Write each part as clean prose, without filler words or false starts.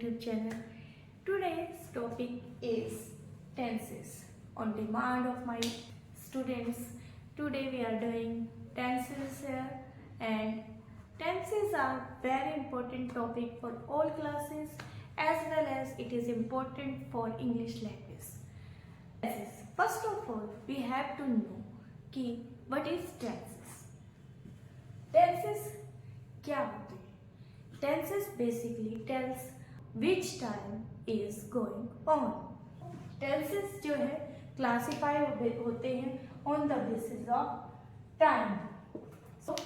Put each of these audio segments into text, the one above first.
YouTube channel. Today's topic is tenses. On demand of my students, today we are doing tenses here, and tenses are very important topic for all classes as well as it is important for English language. Tenses. First of all, we have to know कि what is tenses. Tenses क्या होते हैं? Tenses basically tells which time is going on. Tenses जो है classify होते हैं on the basis of time. So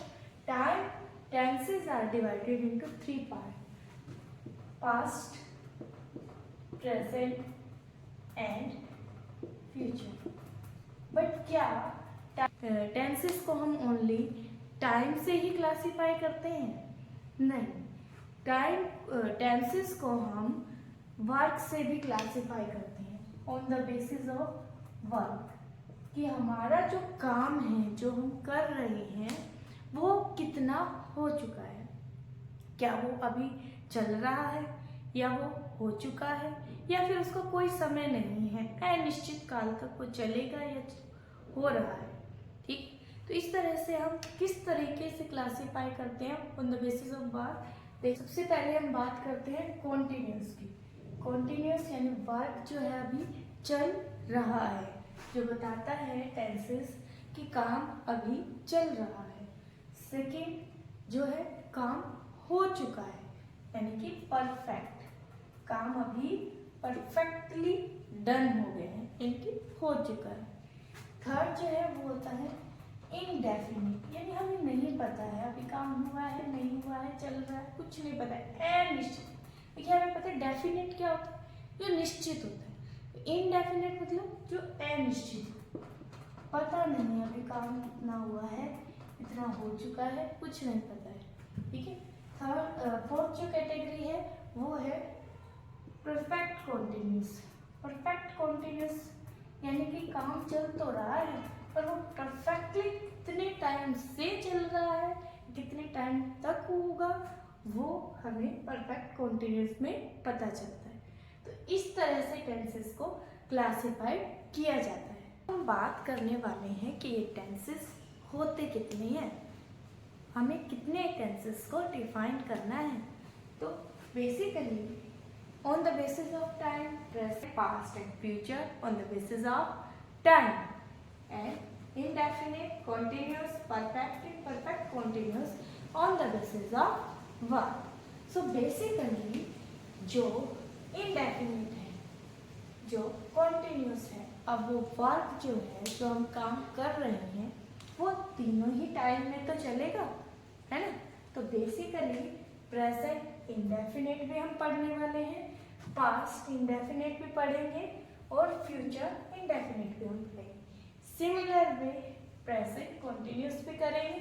time tenses are divided into three parts: past, present and future. But क्या tenses को हम ओनली टाइम से ही classify करते हैं? नहीं, टाइम टेंसेस को हम वर्क से भी क्लासीफाई करते हैं on the basis of work, कि हमारा जो काम है जो हम कर रहे हैं वो कितना हो चुका है, क्या वो अभी चल रहा है या वो हो चुका है या फिर उसका कोई समय नहीं है, अनिश्चित काल तक वो चलेगा या हो रहा है। ठीक, तो इस तरह से हम किस तरीके से क्लासीफाई करते हैं on the basis of work. सबसे पहले हम बात करते हैं कॉन्टिन्यूस की। कॉन्टिन्यूस यानी वर्क जो है अभी चल रहा है, जो बताता है टेंसेस कि काम अभी चल रहा है। सेकेंड जो है काम हो चुका है, यानी कि परफेक्ट, काम अभी परफेक्टली डन हो गए हैं, यानी कि हो चुका है। थर्ड जो है वो होता है इनडेफिनिट, यानी हमें नहीं पता है अभी काम हुआ है नहीं हुआ है, चल रहा है, कुछ नहीं पता है, अनिश्चित। देखिए हमें पता है डेफिनेट क्या होता है, जो निश्चित होता है। इनडेफिनेट मतलब जो अनिश्चित, पता नहीं अभी काम इतना हुआ है, इतना हो चुका है, कुछ नहीं पता है। ठीक है। फोर्थ जो कैटेगरी है वो है परफेक्ट कॉन्टिन्यूस। परफेक्ट कॉन्टिन्यूस यानी कि काम चल तो रहा है पर वो परफेक्टली कितने टाइम से चल रहा है, कितने टाइम तक होगा, वो हमें परफेक्ट कॉन्टिन्यूस में पता चलता है। तो इस तरह से टेंसेस को क्लासिफाई किया जाता है। हम बात करने वाले हैं कि ये टेंसेस होते कितने हैं, हमें कितने टेंसेस को डिफाइन करना है। तो basically on the basis of time, present, past and future on the basis of time, and indefinite, continuous, perfect, imperfect, continuous on the basis of verb. So basically जो indefinite है, जो continuous है, अब वो work जो है जो हम काम कर रहे हैं वो तीनों ही टाइम में तो चलेगा, है ना। तो बेसिकली प्रेजेंट इंडेफिनेट भी हम पढ़ने वाले हैं, पास्ट इंडेफिनेट भी पढ़ेंगे और फ्यूचर इंडेफिनेट भी हम पढ़ेंगे। सिमिलर वे प्रेजेंट कॉन्टिन्यूस भी करेंगे,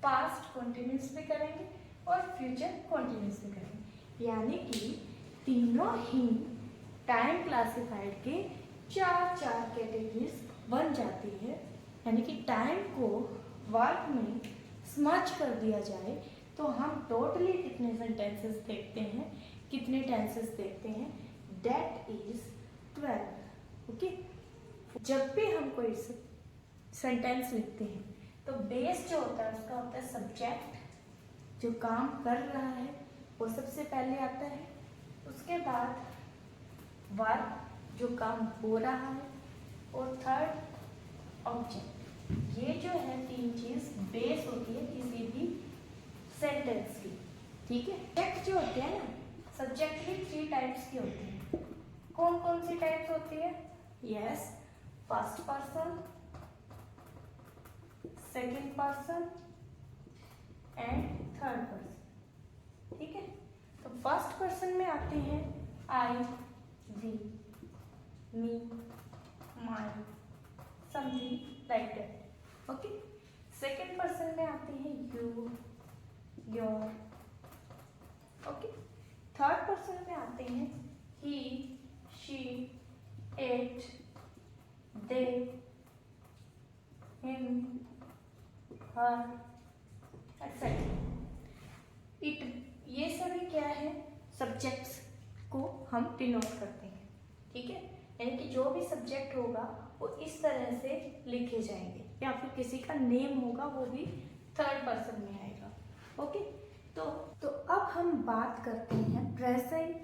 पास्ट कॉन्टिन्यूस भी करेंगे और फ्यूचर कॉन्टिन्यूस भी करेंगे। यानी कि तीनों ही टाइम क्लासिफाइड के चार कैटेगरीज बन जाती है। यानी कि टाइम को वर्क में स्मच कर दिया जाए तो हम टोटली कितने सेंटेंसेस देखते हैं, कितने टेंसेस देखते हैं, दैट इज 12। ओके। जब भी हम कोई सेंटेंस लिखते हैं तो बेस जो होता है उसका होता है सब्जेक्ट, जो काम कर रहा है वो सबसे पहले आता है, उसके बाद वर्ब जो काम हो रहा है, और थर्ड ऑब्जेक्ट। ये जो है तीन चीज बेस होती है किसी भी सेंटेंस की। ठीक है। सब्जेक्ट जो होते हैं ना, सब्जेक्ट भी 3 टाइप्स की होती है। कौन कौन सी टाइप्स होती है? Yes, first person, second person and third person. ठीक है। तो फर्स्ट पर्सन में आते हैं I, we, me, my, something like that. Okay. Second person में आते हैं you, your. Okay. Third person में आते हैं he, she, it, they, him, her, etcetera. It, ये सभी क्या है? सब्जेक्ट्स को हम डिनोट करते हैं, ठीक है। यानी कि जो भी सब्जेक्ट होगा वो इस तरह से लिखे जाएंगे, या फिर किसी का नेम होगा वो भी थर्ड पर्सन में आएगा, ओके। तो अब हम बात करते हैं present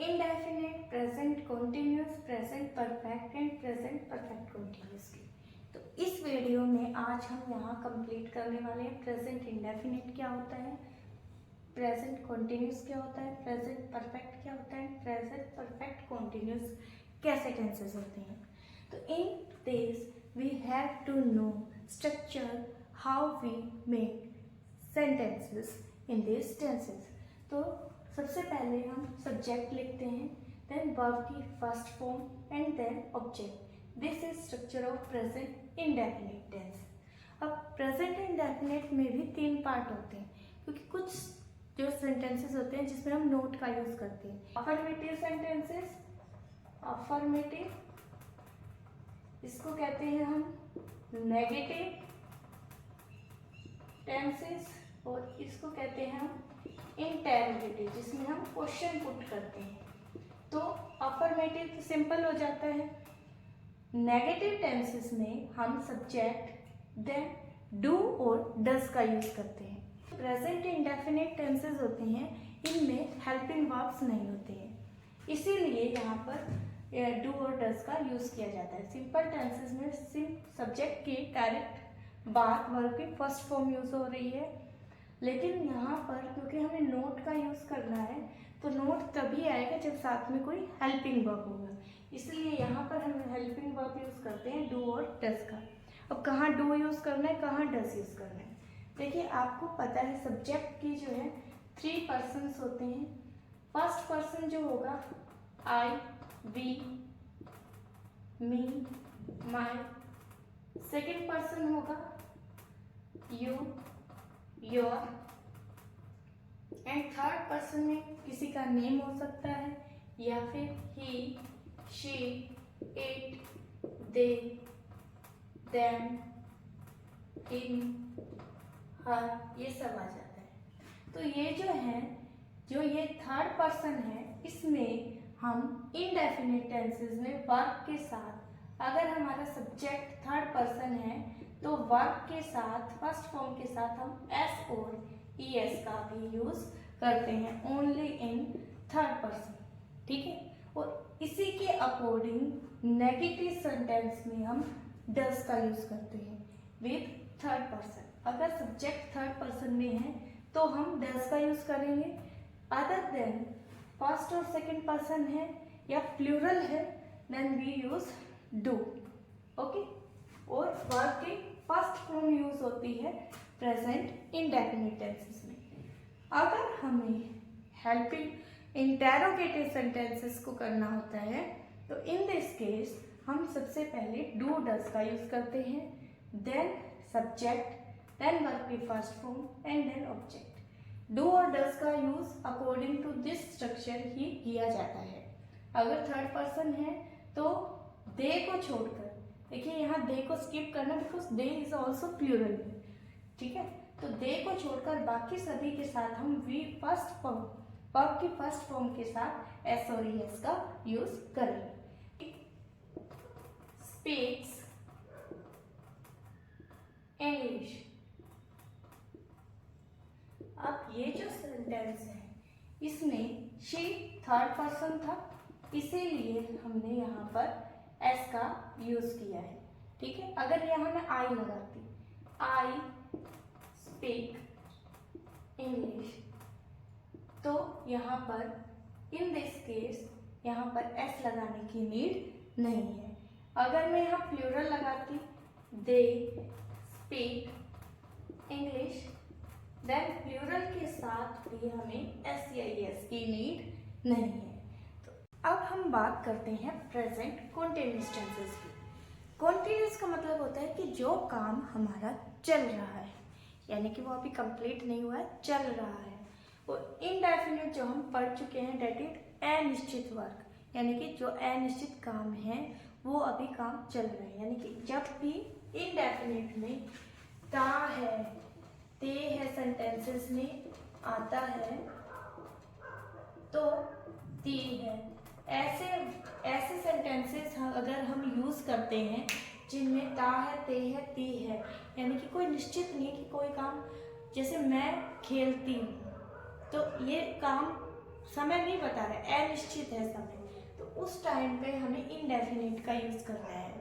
indefinite, present continuous, present perfect and present perfect continuous की। तो इस वीडियो में आज हम यहाँ कंप्लीट करने वाले हैं प्रेजेंट इंडेफिनिट क्या होता है, प्रेजेंट कॉन्टिन्यूस क्या होता है, प्रेजेंट परफेक्ट क्या होता है, प्रेजेंट परफेक्ट कॉन्टिन्यूस कैसे टेंसेस होते हैं। तो in this we have to know structure how we make sentences in this tenses. तो सबसे पहले हम सब्जेक्ट लिखते हैं, देन वर्ब की first form and then object. This is structure of present indefinite tense. अब प्रेजेंट इंडेफिनिट में भी 3 पार्ट होते हैं, क्योंकि कुछ जो सेंटेंसेस होते हैं जिसमें हम नोट का यूज करते हैं। अफर्मेटिव सेंटेंसेस, अफर्मेटिव, इसको कहते हैं हम नेगेटिव टेंसेस, और इसको कहते हैं हम इंटेरोगेटिव, जिसमें हम क्वेश्चन पुट करते हैं। तो अफर्मेटिव तो सिंपल हो जाता है। नेगेटिव टेंसेस में हम सब्जेक्ट देन डू और डज का यूज करते हैं। प्रेजेंट इंडेफिनिट टेंसेस होते हैं, इनमें हेल्पिंग वर्ब्स नहीं होते हैं, इसीलिए यहाँ पर डू और डज का यूज किया जाता है। सिंपल टेंसेस में सिर्फ सब्जेक्ट की डायरेक्ट बात वर्ब की फर्स्ट फॉर्म यूज हो रही है, लेकिन यहाँ पर क्योंकि हमें नोट का यूज करना है तो नोट तभी आएगा जब साथ में कोई हेल्पिंग वर्ब होगा, इसलिए यहाँ पर हम हेल्पिंग वर्ब यूज करते हैं डू और डज का। अब कहाँ डू यूज करना है, कहाँ डज यूज करना है। देखिए आपको पता है सब्जेक्ट की जो है 3 पर्सन्स होते हैं। फर्स्ट पर्सन जो होगा I, we, me, my. Second person होगा you, your. And third person में किसी का नेम हो सकता है, या फिर he, she, it, they, them, him, her, ये सब आ जाता है। तो ये जो है, जो ये थर्ड पर्सन है, इसमें हम इनडेफिनिट टेंसेस में वर्ब के साथ, अगर हमारा सब्जेक्ट थर्ड पर्सन है तो वर्ब के साथ फर्स्ट फॉर्म के साथ हम एस और ईएस का भी यूज करते हैं, ओनली इन थर्ड पर्सन, ठीक है। और इसी के अकॉर्डिंग नेगेटिव सेंटेंस में हम डज का यूज करते हैं विद थर्ड पर्सन। अगर सब्जेक्ट थर्ड पर्सन में है तो हम डज का यूज करेंगे, अदर देन फर्स्ट और सेकंड पर्सन है या प्लूरल है then we use do, okay. और वर्ब की फर्स्ट फॉर्म यूज होती है प्रेजेंट इंडेफिनिट टेंसेस में। अगर हमें हेल्पिंग इंटेरोगेटिव सेंटेंसेस को करना होता है तो इन दिस केस हम सबसे पहले डू डज का यूज करते हैं, देन सब्जेक्ट, देन वर्ब की first form and then object. Do और डज का use according to this structure ही किया जाता है। अगर थर्ड पर्सन है तो दे को छोड़कर, देखिए यहाँ दे को स्किप करना because they is also plural, ठीक है। तो दे को छोड़कर बाकी सभी के साथ हम वी फर्स्ट फॉर्म, वर्ब की फर्स्ट फॉर्म के साथ एस और एस का यूज करेंगे। Speaks English. अब ये जो सेंटेंस है इसमें शी थर्ड पर्सन था, इसीलिए हमने यहाँ पर एस का यूज किया है, ठीक है। अगर यहाँ मैं आई लगाती, आई स्पीक इंग्लिश, तो यहाँ पर इन दिस केस यहाँ पर एस लगाने की नीड नहीं है। अगर मैं यहाँ प्लूरल लगाती, they speak English, then plural के साथ भी हमें एस या एस की नीड नहीं है। तो अब हम बात करते हैं प्रेजेंट कॉन्टिन्यूस टेंसेस की। कॉन्टिन्यूस का मतलब होता है कि जो काम हमारा चल रहा है, यानी कि वो अभी कंप्लीट नहीं हुआ है, चल रहा है। और इनडेफिनिट जो हम पढ़ चुके हैं डेट इट अनिश्चित वर्क, यानी कि जो अनिश्चित काम है वो अभी काम चल रहा है। यानी कि जब भी इनडेफिनिट में ता है, ते है सेंटेंसेस में आता है तो ती है। ऐसे ऐसे सेंटेंसेस अगर हम यूज़ करते हैं जिनमें ता है, ते है, ती है, यानी कि कोई निश्चित नहीं कि कोई काम, जैसे मैं खेलती हूँ, तो ये काम समय नहीं बता रहा है, अनिश्चित है समय, तो उस टाइम पे हमें इनडेफिनिट का यूज़ करना है।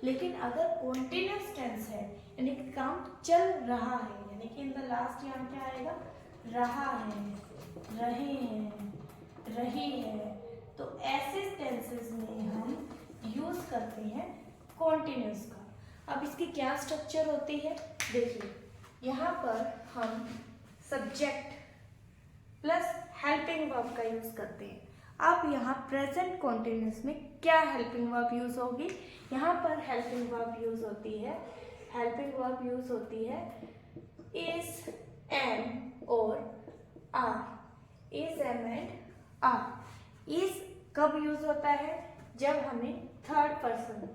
लेकिन अगर कॉन्टिन्यूस टेंस है, यानी कि काम चल रहा है, यानी कि इन द लास्ट यहाँ क्या आएगा, रहा है, रहे हैं, रही है, तो ऐसे टेंसेस में हम यूज करते हैं कॉन्टिन्यूस का। अब इसकी क्या स्ट्रक्चर होती है, देखिए यहाँ पर हम सब्जेक्ट प्लस हेल्पिंग वर्ब का यूज करते हैं। अब यहाँ प्रेजेंट कॉन्टिन्यूस में क्या हेल्पिंग वर्ब यूज होगी, यहाँ पर हेल्पिंग वर्ब यूज होती है, हेल्पिंग वर्ब यूज होती है इज, एम और are. Is, am and are. Is कब यूज होता है, जब हमें थर्ड पर्सन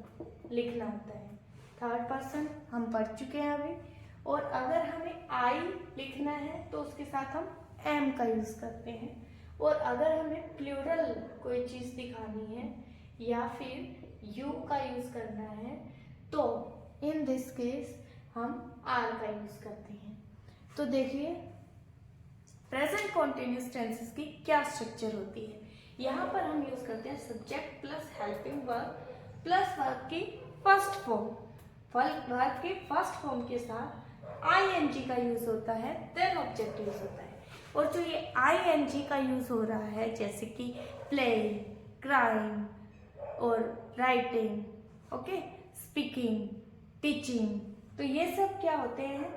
लिखना होता है। थर्ड पर्सन हम पढ़ चुके हैं अभी। और अगर हमें आई लिखना है तो उसके साथ हम एम का यूज करते हैं। और अगर हमें प्लूरल कोई चीज दिखानी है या फिर यू का यूज करना है तो इन दिस केस हम आर का यूज करते हैं। तो देखिए प्रेजेंट कॉन्टिन्यूस टेंसेस की क्या स्ट्रक्चर होती है। यहाँ पर हम यूज करते हैं subject plus helping verb plus verb की फर्स्ट फॉर्म। वर्ब के फर्स्ट फॉर्म के साथ आईएनजी का यूज होता है, देन ऑब्जेक्ट यूज होता है। और जो ये आईएनजी का यूज हो रहा है, जैसे कि प्लेइंग, क्राइंग और राइटिंग, ओके, स्पीकिंग, टीचिंग, तो ये सब क्या होते हैं,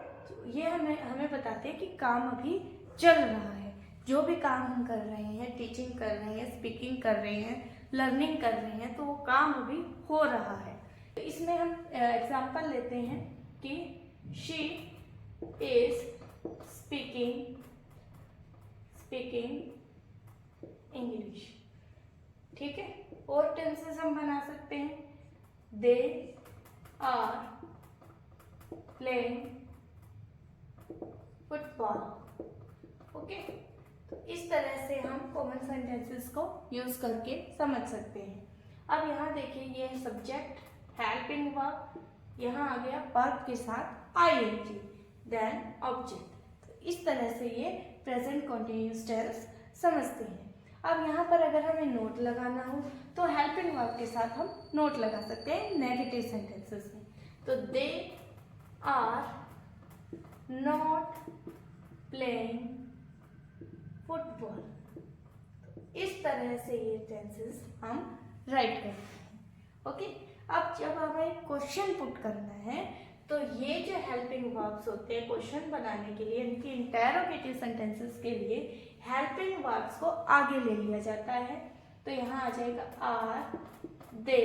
ये हमें बताते हैं कि काम अभी चल रहा है। जो भी काम हम कर रहे हैं, टीचिंग कर रहे हैं, स्पीकिंग कर रहे हैं, लर्निंग कर रहे हैं, तो वो काम अभी हो रहा है। तो इसमें हम एग्जांपल लेते हैं कि शी इज स्पीकिंग इंग्लिश, ठीक है। और टेंसेस हम बना सकते हैं, they are playing football, okay. तो इस तरह से हम कॉमन सेंटेंसेस को यूज करके समझ सकते हैं। अब यहाँ देखिए, ये है सब्जेक्ट, हेल्पिंग वर्ब, यहाँ आ गया वर्ब के साथ आईएनजी, देन ऑब्जेक्ट। तो इस तरह से ये प्रेजेंट कॉन्टिन्यूअस टेंस समझते हैं। अब यहाँ पर अगर हमें नोट लगाना हो तो हेल्पिंग वर्ब के साथ हम नोट लगा सकते हैं नेगेटिव सेंटेंसेस में। तो they are not playing football. इस तरह से ये टेंसेस हम राइट करते हैं, ओके। अब जब हमें क्वेश्चन पुट करना है तो ये जो हेल्पिंग वर्ब्स होते हैं क्वेश्चन बनाने के लिए, इनकी इंटेरोगेटिव सेंटेंसेस के लिए हेल्पिंग वर्ब्स को आगे ले लिया जाता है। तो यहाँ आ जाएगा आर दे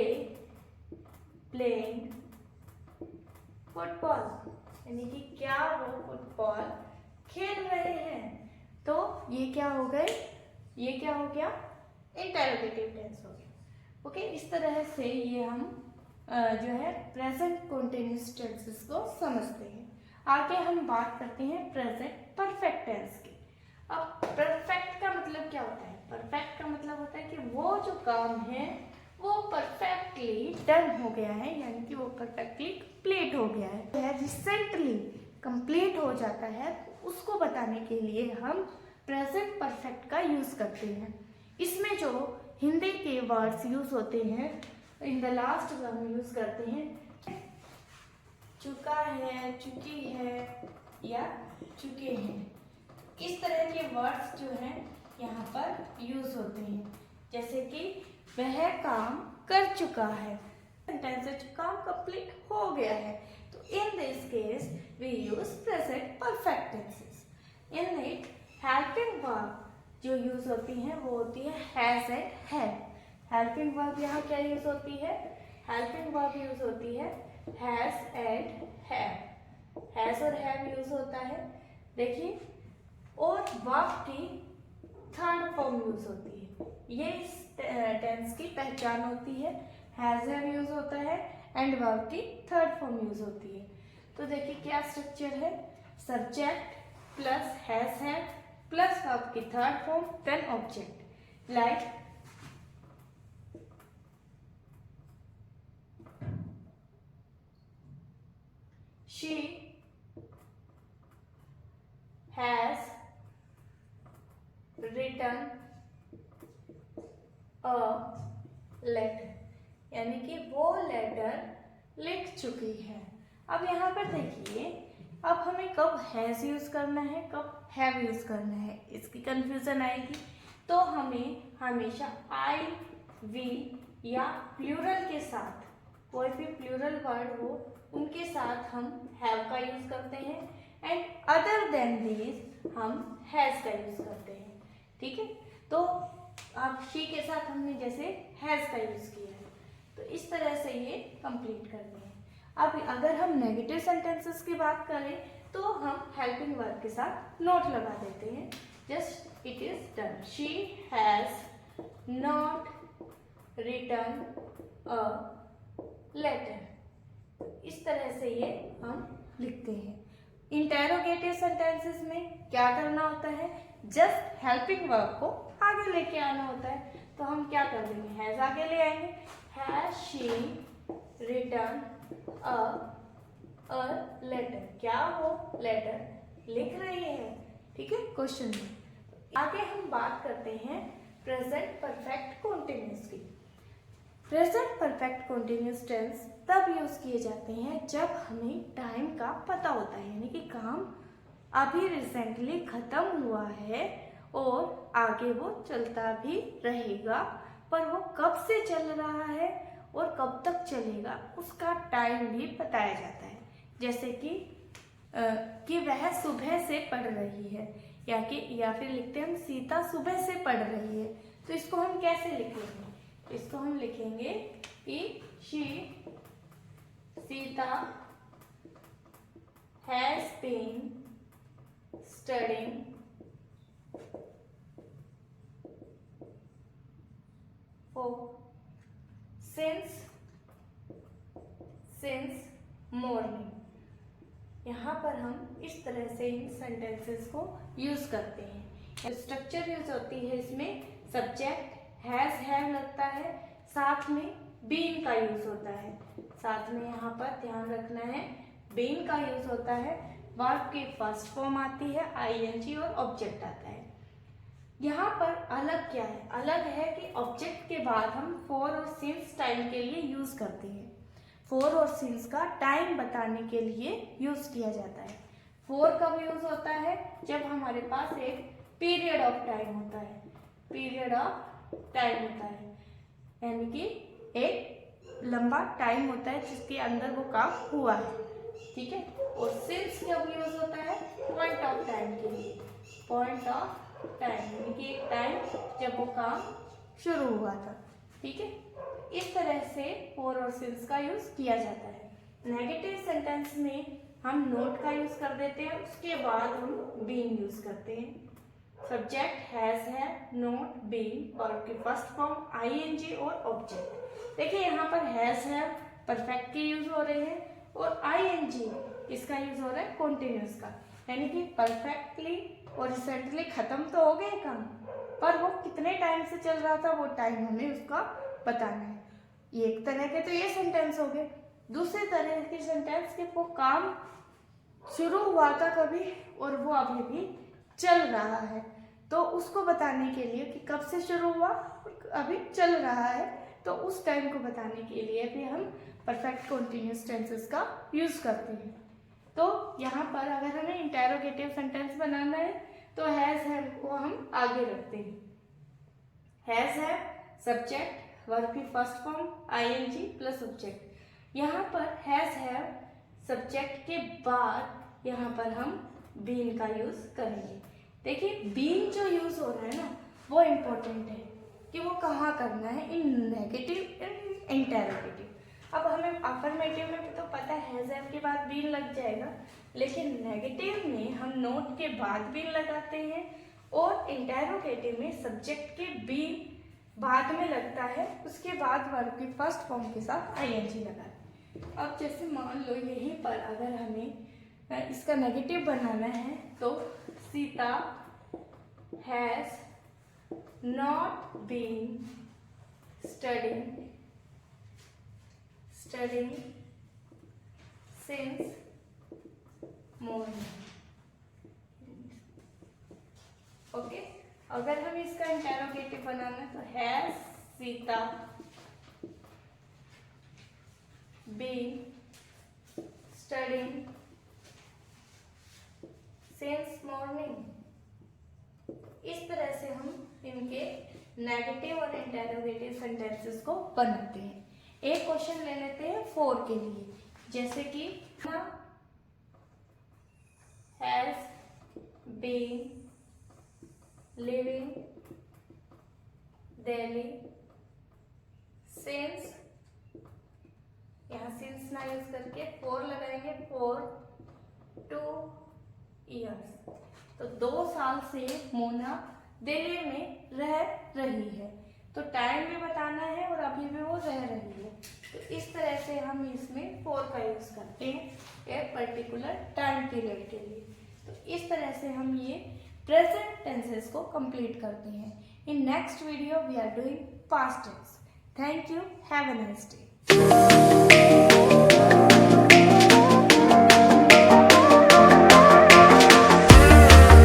प्लेइंग फुटबॉल, यानी कि क्या वो फुटबॉल खेल रहे हैं। तो ये क्या हो गए, ये क्या हो गया, इंटेरोगेटिव टेंस हो गया, ओके। इस तरह से ये हम जो है प्रेजेंट कॉन्टिन्यूअस टेंसेस को समझते हैं। आगे हम बात करते हैं प्रेजेंट परफेक्ट टेंस की। अब परफेक्ट का मतलब क्या होता है, परफेक्ट का मतलब होता है कि वो जो काम है वो परफेक्टली डन हो गया है, यानी कि वो परफेक्टली कंप्लीट हो गया है, रिसेंटली कंप्लीट हो जाता है, उसको बताने के लिए हम प्रेजेंट परफेक्ट का यूज करते हैं। इसमें जो हिंदी के वर्ड्स यूज होते हैं, इन द लास्ट हम यूज करते हैं चुका है, चुकी है या चुके हैं। इस तरह के वर्ड्स जो हैं यहाँ पर यूज होते हैं, जैसे कि वह काम कर चुका है, सेंटेंस है काम कंप्लीट हो गया है। तो in this case we use present perfect tenses. In it helping verb जो यूज होती हैं वो होती है has and have. Helping verb यहाँ क्या यूज होती है, हेल्पिंग वर्ब यूज होती है हैज एंड हैव। हैज और हैव यूज होता है, देखिए। और वर्ब की थर्ड फॉर्म यूज होती है, ये इस टेंस की पहचान होती है। हैज हैव यूज होता है एंड वर्ब की थर्ड फॉर्म यूज होती है। तो देखिए क्या स्ट्रक्चर है, subject plus has have plus verb की third form then object. Like she has written a letter, यानी कि वो लेटर लिख चुकी है। अब यहाँ पर देखिए, अब हमें कब हैज यूज करना है, कब हैव यूज करना है, इसकी कंफ्यूजन आएगी। तो हमें हमेशा आई, वी या प्लूरल के साथ, कोई भी प्लूरल वर्ड हो उनके साथ हम हैव का यूज करते हैं, एंड अदर देन दिस हम हैज का यूज करते हैं। ठीक है, तो अब शी के साथ हमने जैसे हैज का यूज किया है, तो इस तरह से ये कंप्लीट करते हैं। अब अगर हम नेगेटिव सेंटेंसेस की बात करें तो हम हेल्पिंग वर्ब के साथ नोट लगा देते हैं, just it is done. She has not written a letter. इस तरह से ये हम लिखते हैं। इंटेरोगेटिव सेंटेंसेस में क्या करना होता है, जस्ट हेल्पिंग वर्ब को आगे लेके आना होता है। तो हम क्या कर देंगे, हैज आगे ले आएंगे, has she written a letter, क्या वो लेटर लिख रही है। ठीक है, क्वेश्चन में आगे हम बात करते हैं प्रेजेंट परफेक्ट कॉन्टिन्यूअस की। प्रेजेंट परफेक्ट कॉन्टिन्यूअस टेंस तब यूज किए जाते हैं जब हमें टाइम का पता होता है, यानी कि काम अभी रिसेंटली खत्म हुआ है और आगे वो चलता भी रहेगा, पर वो कब से चल रहा है और कब तक चलेगा उसका टाइम भी बताया जाता है। जैसे कि वह सुबह से पढ़ रही है, या फिर लिखते हैं हम सीता सुबह से पढ़ रही है। तो इसको हम कैसे लिखेंगे, इसको हम लिखेंगे कि Sita has been studying since morning. यहाँ पर हम इस तरह से इन सेंटेंसेस को यूज करते हैं। स्ट्रक्चर यूज होती है, इसमें सब्जेक्ट हैज हैव लगता है, साथ में बीन का यूज होता है, साथ में यहाँ पर ध्यान रखना है बीन का यूज होता है। वर्ब की फर्स्ट फॉर्म आती है आईएनजी और ऑब्जेक्ट आता है। यहाँ पर अलग क्या है, अलग है कि ऑब्जेक्ट के बाद हम फॉर और सिंस टाइम के लिए यूज करते हैं। फॉर और सिंस का टाइम बताने के लिए यूज किया जाता है। फॉर कब यूज होता है, जब हमारे पास एक पीरियड ऑफ टाइम होता है, पीरियड ऑफ टाइम होता है, यानी कि एक लंबा टाइम होता है जिसके अंदर वो काम हुआ है। ठीक है, और सिंस कब यूज होता है, पॉइंट ऑफ टाइम के लिए, पॉइंट ऑफ टाइम, यानी कि एक टाइम जब वो काम शुरू हुआ था। ठीक है, इस तरह से फॉर और सिंस का यूज किया जाता है। नेगेटिव सेंटेंस में हम नोट का यूज कर देते हैं, उसके बाद हम बीन यूज करते हैं। सब्जेक्ट हैज है, नोट, बीन, वर्ब की फर्स्ट फॉर्म आईएनजी और ऑब्जेक्ट। देखिए यहाँ पर हैज है परफेक्ट के यूज हो रहे हैं, और आईएनजी इसका यूज हो रहा है कॉन्टिन्यूअस का, यानी कि परफेक्टली और रिसेंटली खत्म तो हो गए काम, पर वो कितने टाइम से चल रहा था वो टाइम हमें उसका बताना है। एक तरह के तो ये सेंटेंस हो गए। दूसरे तरह के सेंटेंस के वो काम शुरू हुआ था कभी और वो अभी भी चल रहा है, तो उसको बताने के लिए कि कब से शुरू हुआ और अभी चल रहा है, तो उस टाइम को बताने के लिए भी हम परफेक्ट कॉन्टिन्यूअस टेंसेस का यूज करते हैं। तो यहाँ पर अगर हमें इंटेरोगेटिव सेंटेंस बनाना है तो हैज हैव को हम आगे रखते हैं। हैज हैव सब्जेक्ट, वर्ब की first form ING plus object. यहाँ पर हैज हैव सब्जेक्ट के बाद यहाँ पर हम बीन का यूज करेंगे। देखिए बीन जो यूज हो रहा है ना वो इम्पोर्टेंट है कि वो कहाँ करना है, इन नेगेटिव इन इंटेरोगेटिव। अब हमें अफर्मेटिव में तो पता है हैज हैव के बाद बीन लग जाएगा, लेकिन नेगेटिव में हम नोट के बाद बीन लगाते हैं और इंटेरोगेटिव में सब्जेक्ट के बीन बाद में लगता है, उसके बाद वर्ब की फर्स्ट फॉर्म के साथ आईएनजी लगाते हैं। अब जैसे मान लो यहीं पर अगर हमें इसका नेगेटिव बनाना है तो Sita has not been studying since morning. Okay, अगर हम इसका इंटेरोगेटिव बनाना तो has Sita been studying since morning. इस तरह से हम इनके नेगेटिव और इंटेरोगेटिव सेंटेंसेस को बनाते हैं। एक क्वेश्चन ले लेते हैं फॉर के लिए, जैसे कि has been living Delhi since, यहाँ सिंस ना यूज करके फॉर लगाएंगे, फॉर 2 years। तो 2 साल से मोना दिल्ली में रह रही है। तो टाइम भी बताना है और अभी भी वो रह रही है। तो इस तरह से हम इसमें फॉर का यूज करते हैं एक पर्टिकुलर टाइम पीरियड के लिए। तो इस तरह से हम ये प्रेजेंट टेंसेस को कंप्लीट करते हैं। In next video we are doing past tense. Thank you, have a nice day.